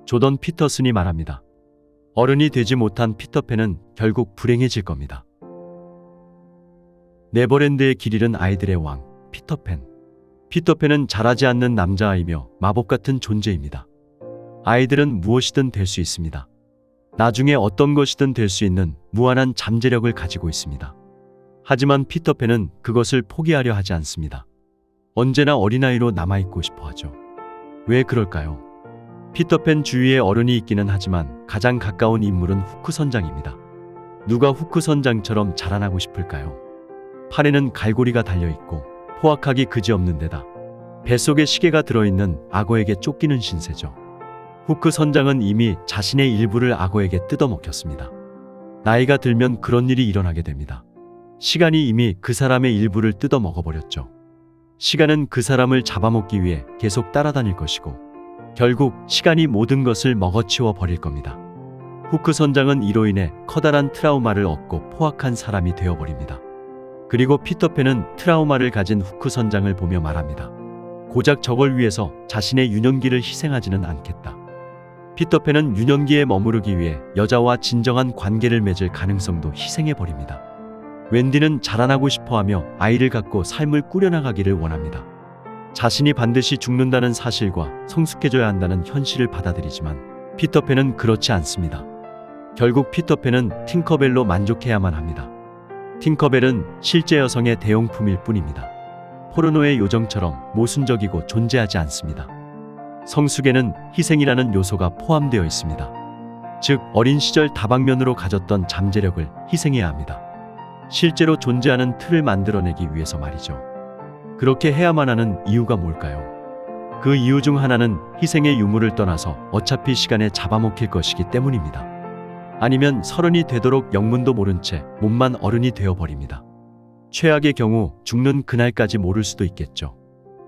조던 피터슨이 말합니다. 어른이 되지 못한 피터팬은 결국 불행해질 겁니다. 네버랜드의 길 잃은 아이들의 왕, 피터팬. 피터팬은 자라지 않는 남자아이며 마법 같은 존재입니다. 아이들은 무엇이든 될 수 있습니다. 나중에 어떤 것이든 될 수 있는 무한한 잠재력을 가지고 있습니다. 하지만 피터팬은 그것을 포기하려 하지 않습니다. 언제나 어린아이로 남아있고 싶어 하죠. 왜 그럴까요? 피터팬 주위에 어른이 있기는 하지만 가장 가까운 인물은 후크 선장입니다. 누가 후크 선장처럼 자라나고 싶을까요? 팔에는 갈고리가 달려있고 포악하기 그지없는 데다 뱃속에 시계가 들어있는 악어에게 쫓기는 신세죠. 후크 선장은 이미 자신의 일부를 악어에게 뜯어먹혔습니다. 나이가 들면 그런 일이 일어나게 됩니다. 시간이 이미 그 사람의 일부를 뜯어먹어버렸죠. 시간은 그 사람을 잡아먹기 위해 계속 따라다닐 것이고 결국 시간이 모든 것을 먹어치워 버릴 겁니다. 후크 선장은 이로 인해 커다란 트라우마를 얻고 포악한 사람이 되어버립니다. 그리고 피터팬은 트라우마를 가진 후크 선장을 보며 말합니다. 고작 저걸 위해서 자신의 유년기를 희생하지는 않겠다. 피터팬은 유년기에 머무르기 위해 여자와 진정한 관계를 맺을 가능성도 희생해버립니다. 웬디는 자라나고 싶어하며 아이를 갖고 삶을 꾸려나가기를 원합니다. 자신이 반드시 죽는다는 사실과 성숙해져야 한다는 현실을 받아들이지만 피터팬은 그렇지 않습니다. 결국 피터팬은 팅커벨로 만족해야만 합니다. 팅커벨은 실제 여성의 대용품일 뿐입니다. 포르노의 요정처럼 모순적이고 존재하지 않습니다. 성숙에는 희생이라는 요소가 포함되어 있습니다. 즉 어린 시절 다방면으로 가졌던 잠재력을 희생해야 합니다. 실제로 존재하는 틀을 만들어내기 위해서 말이죠. 그렇게 해야만 하는 이유가 뭘까요? 그 이유 중 하나는 희생의 유무를 떠나서 어차피 시간에 잡아먹힐 것이기 때문입니다. 아니면 서른이 되도록 영문도 모른 채 몸만 어른이 되어버립니다. 최악의 경우 죽는 그날까지 모를 수도 있겠죠.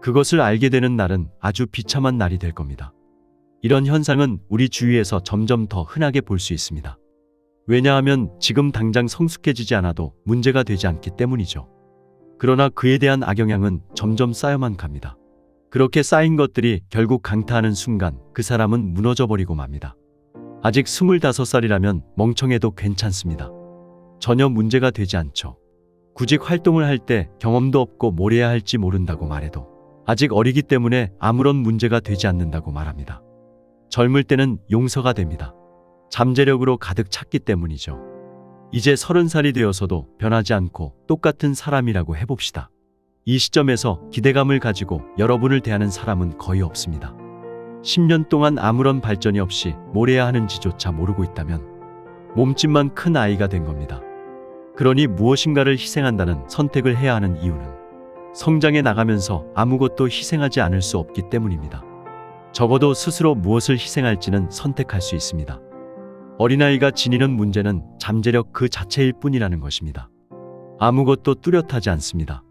그것을 알게 되는 날은 아주 비참한 날이 될 겁니다. 이런 현상은 우리 주위에서 점점 더 흔하게 볼 수 있습니다. 왜냐하면 지금 당장 성숙해지지 않아도 문제가 되지 않기 때문이죠. 그러나 그에 대한 악영향은 점점 쌓여만 갑니다. 그렇게 쌓인 것들이 결국 강타하는 순간 그 사람은 무너져버리고 맙니다. 아직 25살이라면 멍청해도 괜찮습니다. 전혀 문제가 되지 않죠. 구직 활동을 할 때 경험도 없고 뭘 해야 할지 모른다고 말해도 아직 어리기 때문에 아무런 문제가 되지 않는다고 말합니다. 젊을 때는 용서가 됩니다. 잠재력으로 가득 찼기 때문이죠. 이제 30살이 되어서도 변하지 않고 똑같은 사람이라고 해봅시다. 이 시점에서 기대감을 가지고 여러분을 대하는 사람은 거의 없습니다. 10년 동안 아무런 발전이 없이 뭘 해야 하는지조차 모르고 있다면 몸집만 큰 아이가 된 겁니다. 그러니 무엇인가를 희생한다는 선택을 해야 하는 이유는 성장해 나가면서 아무것도 희생하지 않을 수 없기 때문입니다. 적어도 스스로 무엇을 희생할지는 선택할 수 있습니다. 어린아이가 지니는 문제는 잠재력 그 자체일 뿐이라는 것입니다. 아무것도 뚜렷하지 않습니다.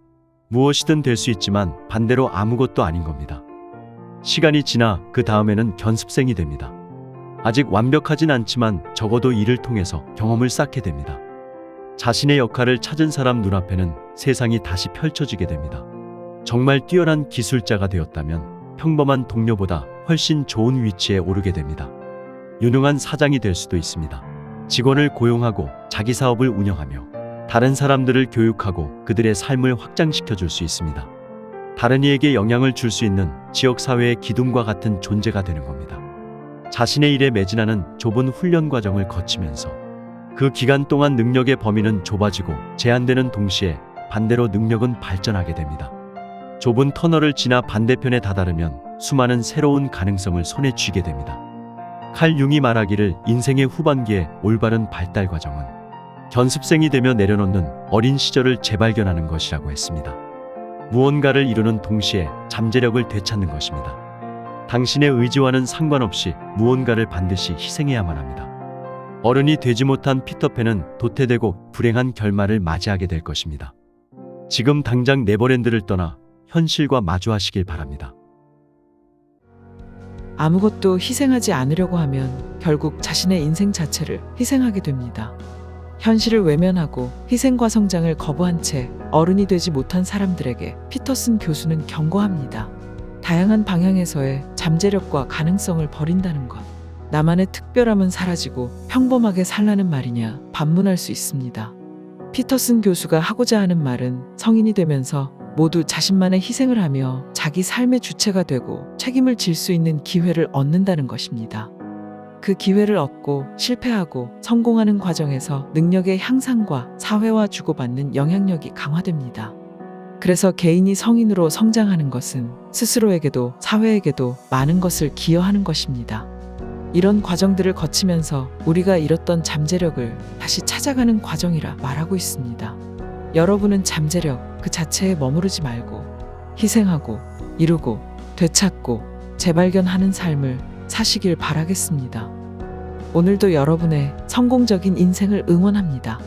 무엇이든 될 수 있지만 반대로 아무것도 아닌 겁니다. 시간이 지나 그 다음에는 견습생이 됩니다. 아직 완벽하진 않지만 적어도 이를 통해서 경험을 쌓게 됩니다. 자신의 역할을 찾은 사람 눈앞에는 세상이 다시 펼쳐지게 됩니다. 정말 뛰어난 기술자가 되었다면 평범한 동료보다 훨씬 좋은 위치에 오르게 됩니다. 유능한 사장이 될 수도 있습니다. 직원을 고용하고 자기 사업을 운영하며 다른 사람들을 교육하고 그들의 삶을 확장시켜 줄 수 있습니다. 다른 이에게 영향을 줄 수 있는 지역사회의 기둥과 같은 존재가 되는 겁니다. 자신의 일에 매진하는 좁은 훈련 과정을 거치면서 그 기간 동안 능력의 범위는 좁아지고 제한되는 동시에 반대로 능력은 발전하게 됩니다. 좁은 터널을 지나 반대편에 다다르면 수많은 새로운 가능성을 손에 쥐게 됩니다. 칼 융이 말하기를 인생의 후반기에 올바른 발달 과정은 견습생이 되며 내려놓는 어린 시절을 재발견하는 것이라고 했습니다. 무언가를 이루는 동시에 잠재력을 되찾는 것입니다. 당신의 의지와는 상관없이 무언가를 반드시 희생해야만 합니다. 어른이 되지 못한 피터팬은 도태되고 불행한 결말을 맞이하게 될 것입니다. 지금 당장 네버랜드를 떠나 현실과 마주하시길 바랍니다. 아무것도 희생하지 않으려고 하면 결국 자신의 인생 자체를 희생하게 됩니다. 현실을 외면하고 희생과 성장을 거부한 채 어른이 되지 못한 사람들에게 피터슨 교수는 경고합니다. 다양한 방향에서의 잠재력과 가능성을 버린다는 것. 나만의 특별함은 사라지고 평범하게 살라는 말이냐 반문할 수 있습니다. 피터슨 교수가 하고자 하는 말은 성인이 되면서 모두 자신만의 희생을 하며 자기 삶의 주체가 되고 책임을 질 수 있는 기회를 얻는다는 것입니다. 그 기회를 얻고 실패하고 성공하는 과정에서 능력의 향상과 사회와 주고받는 영향력이 강화됩니다. 그래서 개인이 성인으로 성장하는 것은 스스로에게도 사회에게도 많은 것을 기여하는 것입니다. 이런 과정들을 거치면서 우리가 잃었던 잠재력을 다시 찾아가는 과정이라 말하고 있습니다. 여러분은 잠재력 그 자체에 머무르지 말고 희생하고 이루고 되찾고 재발견하는 삶을 사시길 바라겠습니다. 오늘도 여러분의 성공적인 인생을 응원합니다.